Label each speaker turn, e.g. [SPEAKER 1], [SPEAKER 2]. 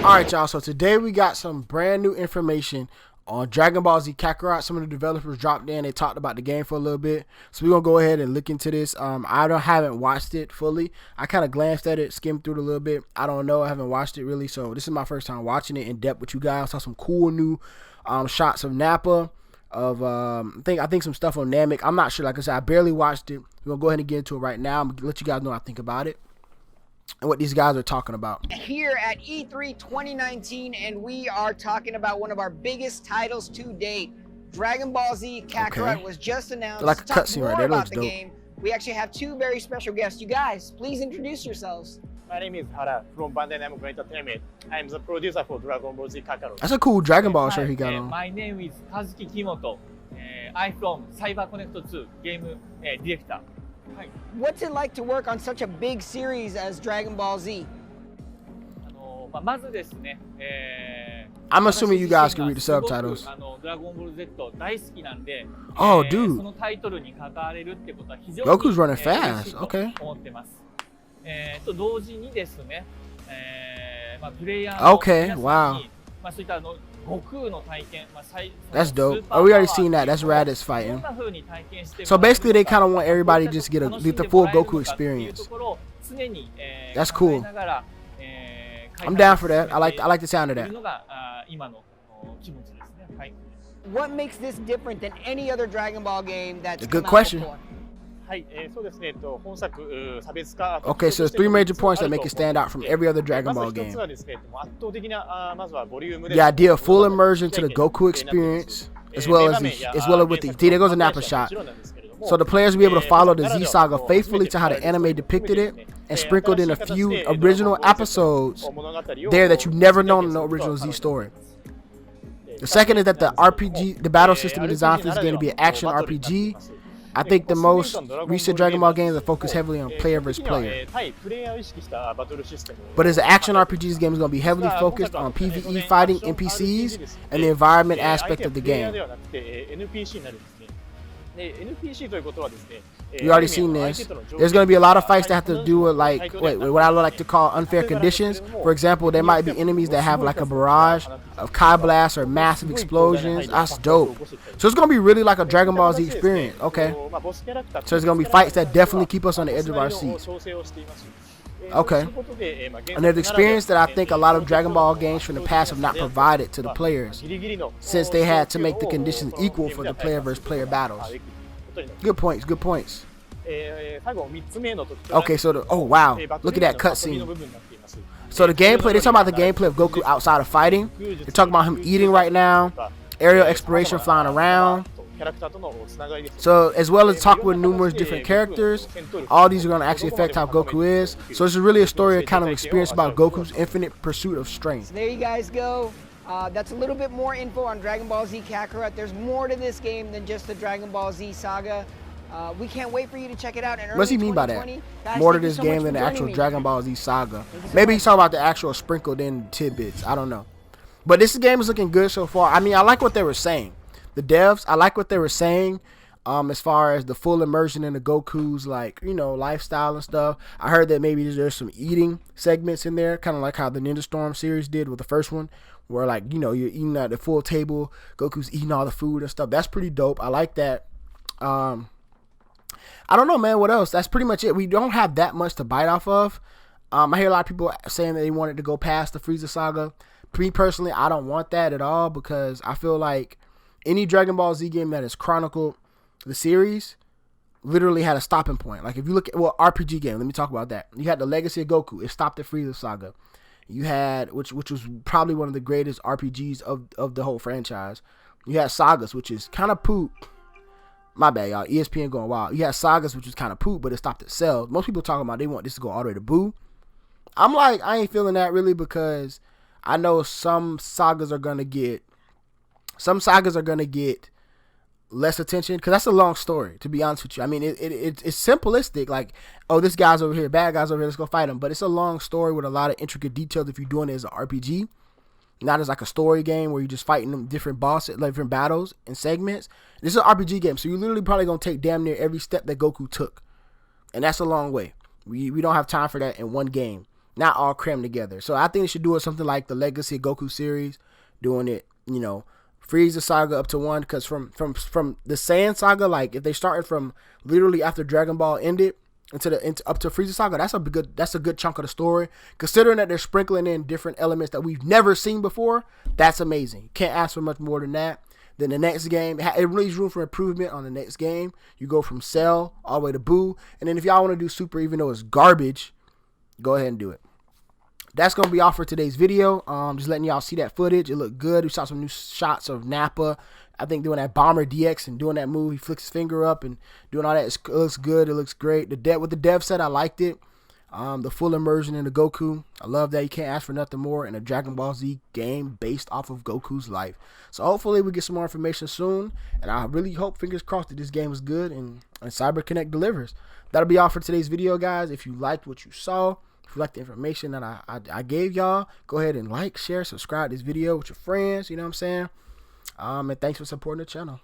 [SPEAKER 1] Alright, y'all, so today we got some brand new information on Dragon Ball Z Kakarot. Some of the developers dropped in, they talked about the game for a little bit. So we're going to go ahead and look into this. Haven't watched it fully. I kind of glanced at it, skimmed through it a little bit. I don't know, I haven't watched it really. So this is my first time watching it in depth with you guys. Saw some cool new shots of Nappa. I think some stuff on Namek. I'm not sure. Like I said, I barely watched it. We're going to go ahead and get into it right now. I'm going to let you guys know what I think about it and what these guys are talking about.
[SPEAKER 2] Here at E3 2019, and we are talking about one of our biggest titles to date. Dragon Ball Z Kakarot was just announced.
[SPEAKER 1] Like a cutscene right there. Looks dope.
[SPEAKER 2] Game. We actually have two very special guests. You guys, please introduce yourselves.
[SPEAKER 3] My name is Hara from Bandai Namco Entertainment. I am the producer for Dragon Ball Z Kakarot.
[SPEAKER 1] That's a cool Dragon Ball shirt he got on.
[SPEAKER 4] My name is Kazuki Kimoto. I'm from Cyber Connect 2 game director.
[SPEAKER 2] What's it like to work on such a big series as Dragon Ball Z?
[SPEAKER 1] I'm assuming you guys can read the subtitles. Oh, dude. Goku's running fast. Okay. Okay, wow. That's dope. Oh, we already seen that. That's Raditz fighting. So basically, they kind of want everybody to just get the full Goku experience. That's cool. I'm down for that. I like the sound of that.
[SPEAKER 2] What makes this different than any other Dragon Ball game that's
[SPEAKER 1] a good question. Okay, so there's three major points that make it stand out from every other Dragon Ball game. The idea of full immersion to the Goku experience, as well as with the there goes a Nappa shot. So the players will be able to follow the Z Saga faithfully to how the anime depicted it, and sprinkled in a few original episodes there that you've never known in the original Z story. The second is that the battle system is designed for this game to be an action RPG. I think the most recent Dragon Ball games are focused heavily on player versus player. But as an action RPG, this game is going to be heavily focused on PvE fighting NPCs and the environment aspect of the game. We already seen this. There's going to be a lot of fights that have to do with what I like to call unfair conditions. For example, there might be enemies that have like a barrage of Kai blasts or massive explosions. That's dope. So it's going to be really like a Dragon Ball Z experience. Okay. So it's going to be fights that definitely keep us on the edge of our seats. Okay. And there's experience that I think a lot of Dragon Ball games from the past have not provided to the players, since they had to make the conditions equal for the player versus player battles. Good points, good points. Okay, so oh wow, look at that cutscene. So the gameplay, they're talking about the gameplay of Goku outside of fighting. They're talking about him eating right now, aerial exploration, flying around. So as well as talk with numerous different characters, all these are going to actually affect how Goku is. So this is really a story of kind of experience about Goku's infinite pursuit of strength.
[SPEAKER 2] So there you guys go. That's a little bit more info on Dragon Ball Z Kakarot. There's more to this game than just the Dragon Ball Z saga. We can't wait for you to check it out. What's
[SPEAKER 1] he mean by that? More to this game than the actual Dragon Ball Z saga. Maybe he's talking about the actual sprinkled in tidbits. I don't know. But this game is looking good so far. I mean, I like what they were saying. The devs, I like what they were saying as far as the full immersion in the Goku's lifestyle and stuff. I heard that maybe there's some eating segments in there, kind of like how the Ninja Storm series did with the first one, where you're eating at the full table, Goku's eating all the food and stuff. That's pretty dope. I like that. I don't know, man, what else? That's pretty much it. We don't have that much to bite off of. I hear a lot of people saying that they wanted to go past the Frieza saga. Me personally, I don't want that at all, because I feel like any Dragon Ball Z game that has chronicled the series literally had a stopping point. Like if you look at RPG game, let me talk about that. You had the Legacy of Goku. It stopped at Frieza saga. You had which was probably one of the greatest RPGs of the whole franchise. You had Sagas, which is kind of poop. My bad, y'all. ESPN going wild. You had Sagas, which was kind of poop, but it stopped at Cell. Most people talking about they want this to go all the way to Boo. I'm like, I ain't feeling that really, because I know some sagas are gonna get less attention, because that's a long story, to be honest with you. I mean, it's simplistic, like, oh, this guy's over here, bad guy's over here, let's go fight him. But it's a long story with a lot of intricate details if you're doing it as an RPG, not as like a story game where you're just fighting them different bosses, like different battles and segments. This is an RPG game, so you're literally probably gonna take damn near every step that Goku took, and that's a long way. We don't have time for that in one game. not all crammed together. So I think they should do it something like the Legacy of Goku series, doing it, you know, Frieza Saga up to 1, because from the Saiyan Saga, like if they started from literally after Dragon Ball ended into up to Frieza Saga, that's a good chunk of the story. Considering that they're sprinkling in different elements that we've never seen before, that's amazing. Can't ask for much more than that. Then the next game, it leaves room for improvement on the next game. You go from Cell all the way to Boo, and then if y'all want to do Super, even though it's garbage, go ahead and do it. That's going to be all for today's video. Just letting y'all see that footage. It looked good. We saw some new shots of Nappa, I think, doing that Bomber DX and doing that move. He flicks his finger up and doing all that. It looks good. It looks great. With the dev set, I liked it. The full immersion into Goku, I love that. You can't ask for nothing more in a Dragon Ball Z game based off of Goku's life. So hopefully we get some more information soon, and I really hope, fingers crossed, that this game is good and Cyber Connect delivers. That'll be all for today's video, guys. If you liked what you saw, if you like the information that I gave y'all, go ahead and like, share, subscribe this video with your friends. You know what I'm saying? And thanks for supporting the channel.